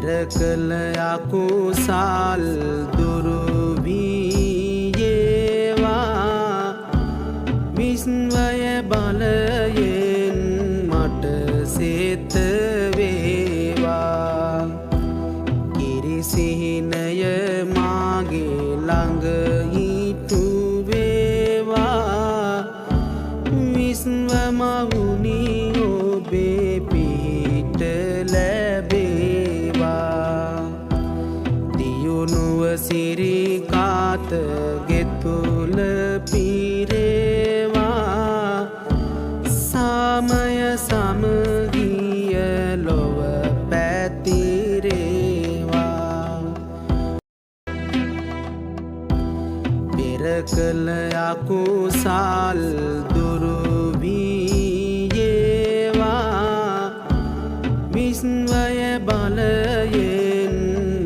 පෙරකල අකුසල් දුරු වේවා විස්වය බලයෙන් මට සිත වේවා කිරිසිහිනය මාගේ ළඟ හිටු වේවා විස්ව මවුනි ඔබේ පිහිට ලැබේවා දියුණුව සිරිකාත ගෙතුල පිරේවා සාමය සමගිය ලොව පැතිරේවා පෙරකල අකුසල් දුරු වේවා විස්වය බලයෙන්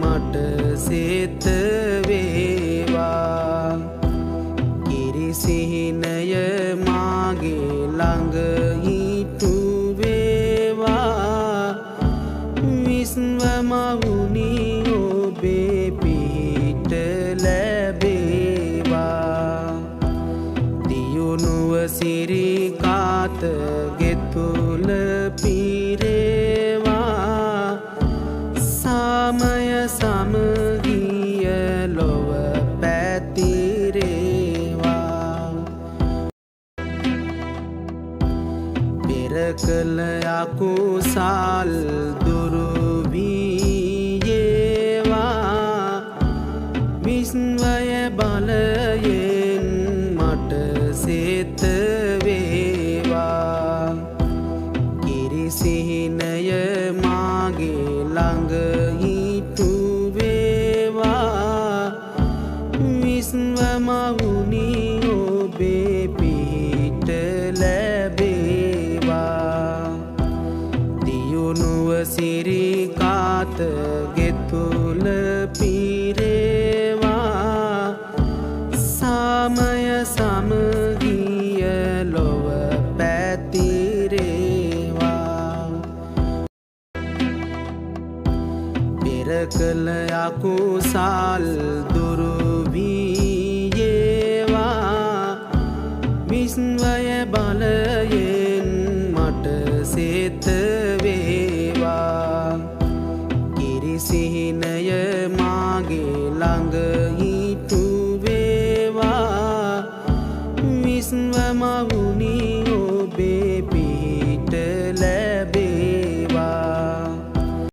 මට සිත වේවා කිරිසිහිනය මාගේ ළඟ හිටු වේවා විස්ව මවුනි ඔබේ පිහිට ලැබේවා දියුණුව සිරිකාත ගෙතුල පිරේවා සාමය සමගිය ලොව පැතිරේවා පෙරකල අකුසල් දුරු වේවා විස්වය බලයෙන් මට සිත වේවා කිරිසිහිනය මාගේ ළඟ හිටු වේවා විස්ව මවුනි ඔබේ පිහිට ලැබේවා දියුණුව සිරිකාත ගෙතුල පිරේවා සාමය සමගිය ලොව පැතිරේවා පෙරකල අකුසල් දුරු වේවා විස්වය